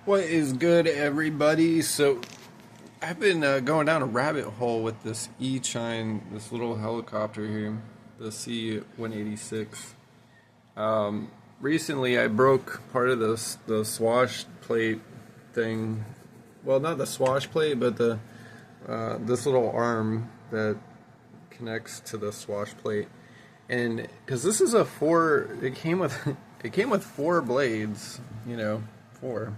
What is good, everybody? So, I've been going down a rabbit hole with this Eachine, this little helicopter here, the C186. Recently, I broke part of the swash plate thing. Well, not the swash plate, but the this little arm that connects to the swash plate. And because this is a four, it came with it came with four blades, four.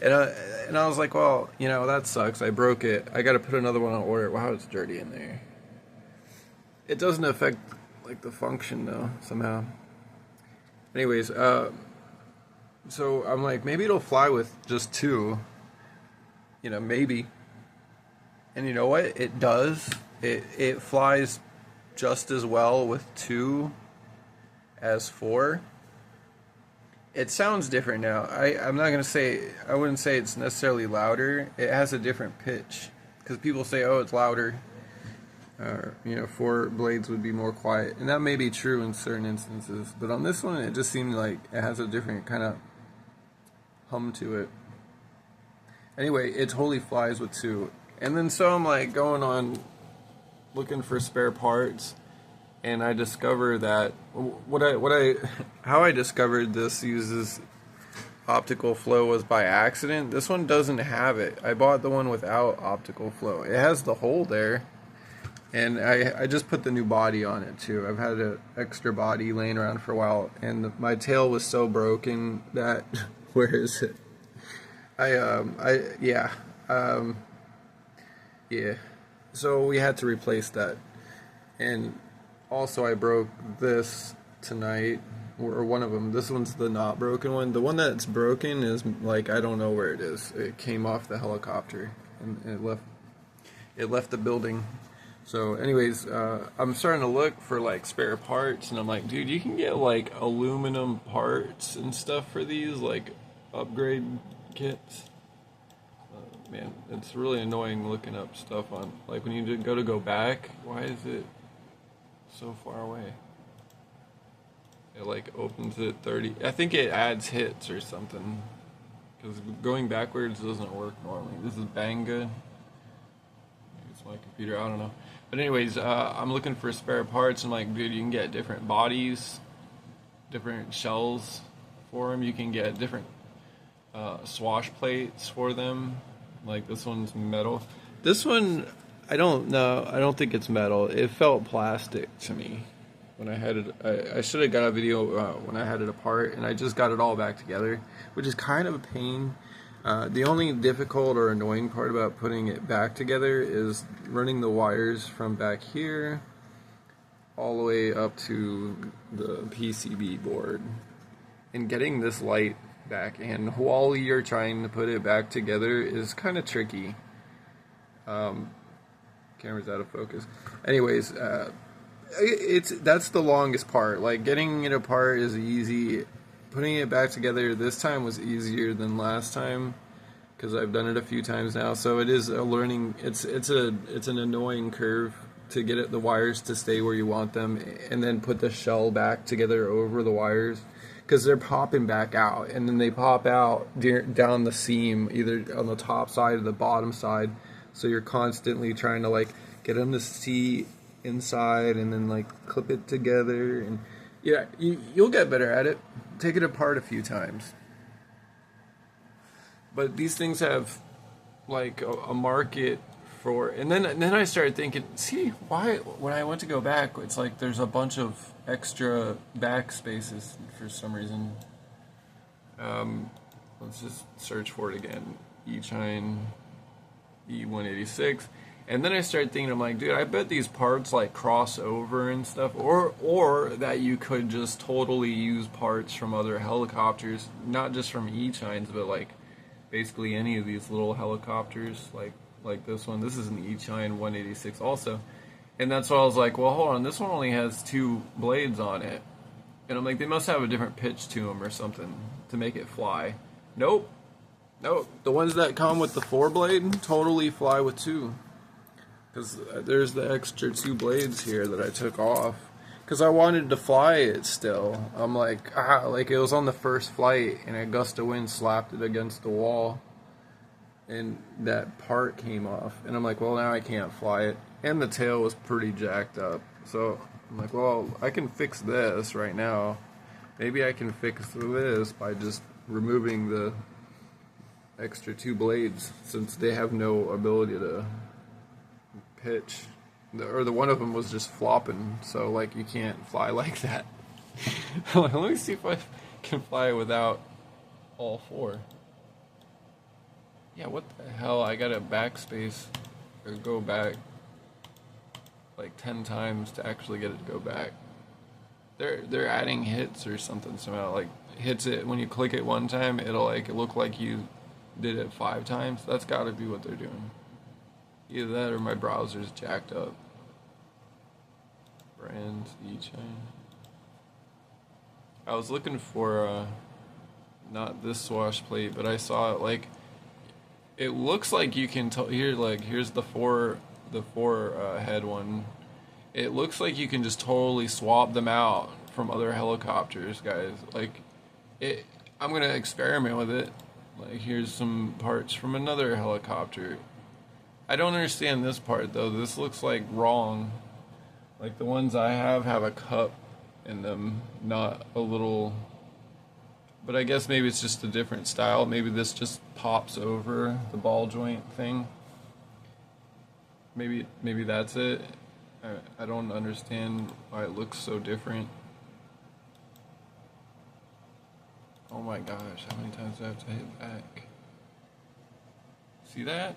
And I was like, well, that sucks. I broke it. I got to put another one on order. Wow, it's dirty in there. It doesn't affect like the function though somehow. Anyways, so I'm like, maybe it'll fly with just two. Maybe. And you know what? It does. It flies just as well with two as four. It sounds different now. I'm not gonna say, I wouldn't say it's necessarily louder. It has a different pitch because people say, oh, it's louder. Four blades would be more quiet, and that may be true in certain instances. But on this one, it just seemed like it has a different kind of hum to it. Anyway, it totally flies with two. And then so I'm like going on looking for spare parts. And I discover that how I discovered this uses optical flow was by accident. This one doesn't have it. I bought the one without optical flow. It has the hole there, and I just put the new body on it too. I've had an extra body laying around for a while, and my tail was so broken that where is it? Yeah. So we had to replace that, and also, I broke this tonight, or one of them. This one's the not broken one. The one that's broken is like, I don't know where it is. It came off the helicopter and it left the building. So anyways, I'm starting to look for like spare parts, and I'm like, dude, you can get like aluminum parts and stuff for these, like upgrade kits. Man, it's really annoying looking up stuff on, like when you go back, why is it so far away? It like opens at 30. I think it adds hits or something, because going backwards doesn't work normally. This is Banga. Maybe it's my computer, I don't know. But anyways, I'm looking for spare parts, and like, dude, you can get different bodies, different shells for them. You can get different swash plates for them. Like this one's metal. This one, I don't know. I don't think it's metal. It felt plastic to me when I had it. I should have got a video when I had it apart, and I just got it all back together, which is kind of a pain. The only difficult or annoying part about putting it back together is running the wires from back here all the way up to the PCB board and getting this light back in while you're trying to put it back together is kind of tricky. Camera's out of focus. Anyways, that's the longest part. Like, getting it apart is easy. Putting it back together this time was easier than last time, because I've done it a few times now. So it is a learning. It's an annoying curve to get the wires to stay where you want them, and then put the shell back together over the wires, because they're popping back out, and then they pop out down the seam, either on the top side or the bottom side. So you're constantly trying to like get them to see inside, and then like clip it together, and yeah, you'll get better at it. Take it apart a few times. But these things have like a market for, and then I started thinking, see, why when I went to go back, it's like there's a bunch of extra back spaces for some reason. Let's just search for it again. Eachine C186. And then I started thinking, I'm like, dude, I bet these parts like cross over and stuff, or that you could just totally use parts from other helicopters, not just from Eachines, but like basically any of these little helicopters, like this one. This is an Eachine 186 also. And that's why I was like, well, hold on, this one only has two blades on it. And I'm like, they must have a different pitch to them or something to make it fly. Nope. The ones that come with the four blade totally fly with two. Because there's the extra two blades here that I took off. Because I wanted to fly it still. I'm like, like it was on the first flight, and a gust of wind slapped it against the wall, and that part came off. And I'm like, well, now I can't fly it. And the tail was pretty jacked up. So I'm like, well, I can fix this right now. Maybe I can fix this by just removing the extra 2 blades, since they have no ability to pitch. Or the one of them was just flopping, so like you can't fly like that. Let me see if I can fly without all 4. Yeah, what the hell? I gotta backspace or go back like 10 times to actually get it to go back. They're adding hits or something somehow. Like hits it when you click it one time, it'll like look like you did it 5 times. That's gotta be what they're doing. Either that or my browser's jacked up. Brands, Eachines. I was looking for not this swash plate, but I saw it like it looks like you can here, like here's the four head one. It looks like you can just totally swap them out from other helicopters, guys. Like I'm gonna experiment with it. Like here's some parts from another helicopter. I don't understand this part though. This looks like wrong. Like the ones I have a cup in them, not a little. But I guess maybe it's just a different style. Maybe this just pops over the ball joint thing. Maybe that's it. I don't understand why it looks so different. Oh my gosh, how many times do I have to hit back? See that?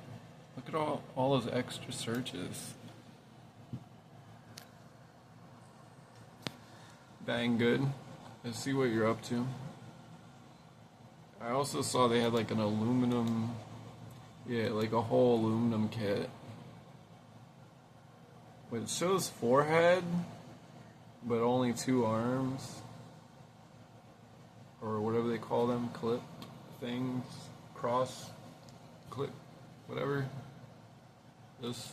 Look at all those extra searches. Bang good. Let's see what you're up to. I also saw they had like an aluminum, like a whole aluminum kit. But it shows 4 head, but only 2 arms. Or whatever they call them, clip things, cross, clip, whatever. This.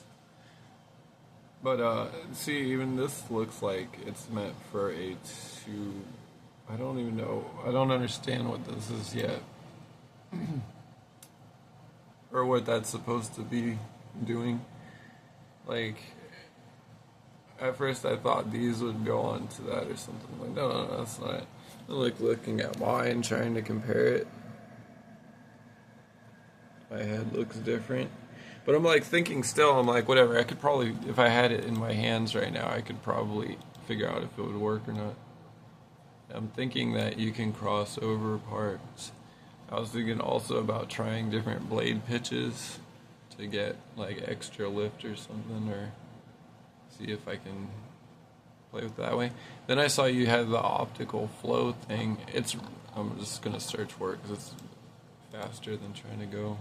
But see, even this looks like it's meant for a 2. I don't even know. I don't understand what this is yet. Or what that's supposed to be doing. Like, at first I thought these would go on to that or something. Like, no, that's not it. I'm like looking at mine, trying to compare it. My head looks different. But I'm like thinking still, I'm like, whatever, I could probably, if I had it in my hands right now, I could probably figure out if it would work or not. I'm thinking that you can cross over parts. I was thinking also about trying different blade pitches to get like extra lift or something, or see if I can play with it that way. Then I saw you had the optical flow thing. I'm just gonna search for it because it's faster than trying to go.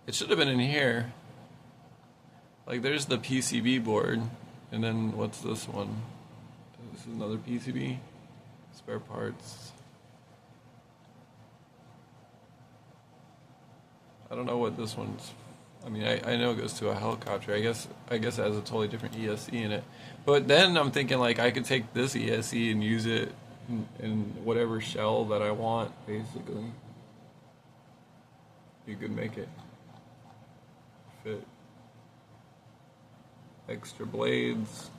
It should have been in here. Like there's the PCB board, and then what's this one? This is another PCB. Spare parts. I don't know what this one's. I mean, I know it goes to a helicopter. I guess it has a totally different ESC in it. But then I'm thinking like I could take this ESC and use it in whatever shell that I want, basically. You could make it fit. Extra blades,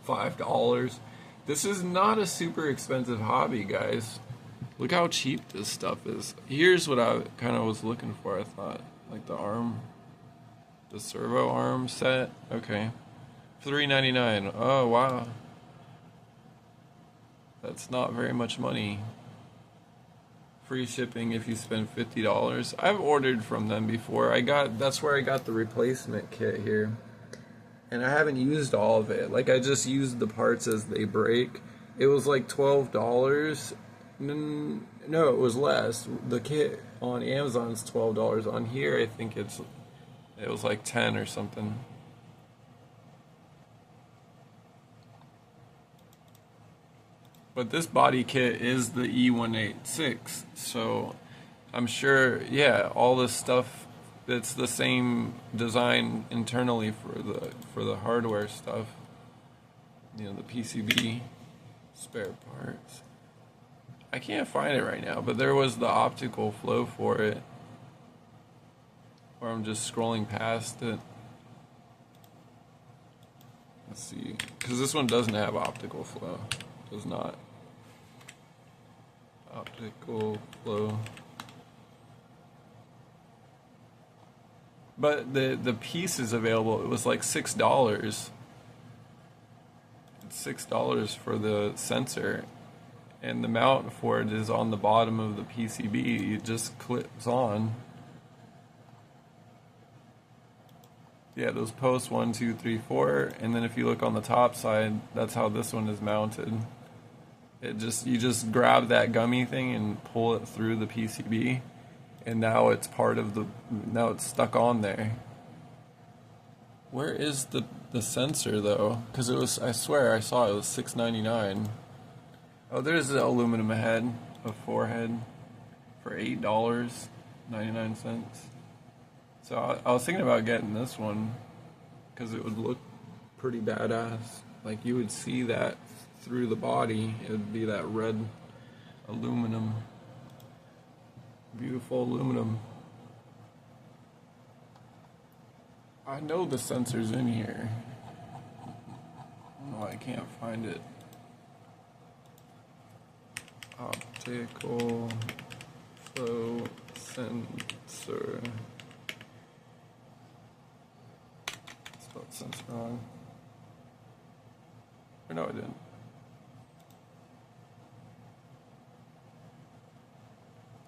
$5. This is not a super expensive hobby, guys. Look how cheap this stuff is. Here's what I kind of was looking for, I thought. Like the servo arm set. Okay. $3.99. Oh, wow. That's not very much money. Free shipping if you spend $50. I've ordered from them before. That's where I got the replacement kit here. And I haven't used all of it. Like, I just used the parts as they break. It was like $12. No, it was less. The kit on Amazon is $12. On here, I think it was like 10 or something. But this body kit is the E186, so I'm sure, yeah, all this stuff, it's the same design internally for the hardware stuff. you know, the PCB spare parts. I can't find it right now, but there was the optical flow for it. Or I'm just scrolling past it. Let's see, because this one doesn't have optical flow. Does not. Optical flow. But the piece is available. It was like $6. It's $6 for the sensor, and the mount for it is on the bottom of the PCB. It just clips on. Yeah, those posts 1, 2, 3, 4, and then if you look on the top side, that's how this one is mounted. You just grab that gummy thing and pull it through the PCB, and now it's now it's stuck on there. Where is the sensor though? Because it was, I swear I saw it was $6.99. Oh, there's the aluminum head, a 4-head, for $8.99. So I was thinking about getting this one because it would look pretty badass. Like you would see that through the body. It would be that red aluminum. Beautiful aluminum. I know the sensor's in here. Oh, I can't find it. Optical flow sensor. Spelled sensor wrong. Or no, I didn't.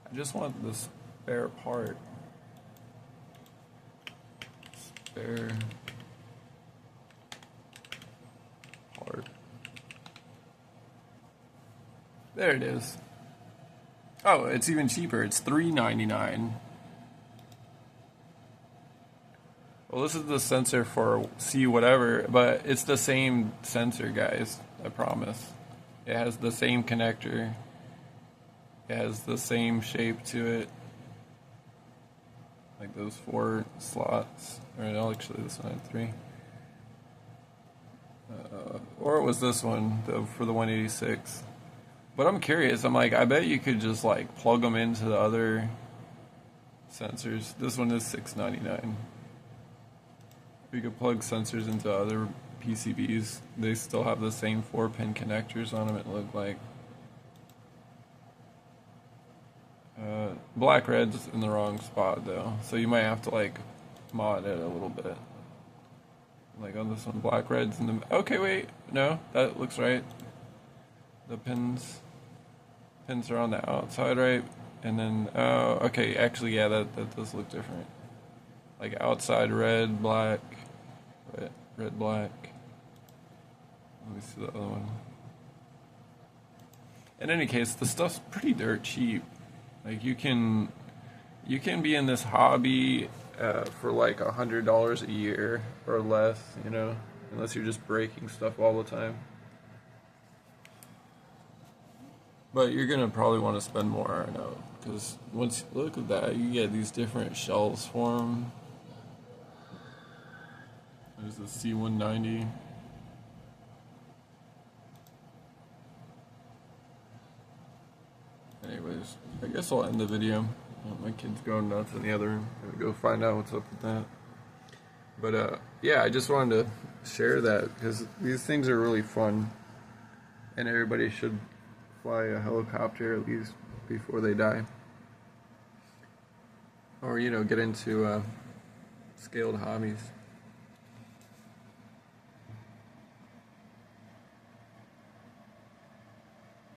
I just want this spare part. Spare part. There it is. Oh, it's even cheaper. It's $3.99. Well, this is the sensor for C whatever, but it's the same sensor, guys. I promise. It has the same connector. It has the same shape to it. Like those 4 slots. Or no, actually this one had 3. Or it was this one for the 186. But I'm curious. I'm like, I bet you could just like plug them into the other sensors. This one is $6.99. You could plug sensors into other PCBs. They still have the same 4-pin connectors on them, it looked like. Black red's in the wrong spot though, so you might have to like mod it a little bit. Like on this one, black red's in the. Okay, wait, no, that looks right. The pins are on the outside, right? And then, okay, actually, yeah, that does look different. Like outside red, black, red, black. Let me see the other one. In any case, the stuff's pretty dirt cheap. Like you can be in this hobby for like $100 a year or less, you know, unless you're just breaking stuff all the time. But you're gonna probably want to spend more, I know, because once you look at that, you get these different shells for them. There's the C190. Anyways, I guess I'll end the video. My kid's going nuts in the other room. I'm gonna go find out what's up with that. But yeah, I just wanted to share that because these things are really fun, and everybody should fly a helicopter at least before they die, or you know, get into scaled hobbies.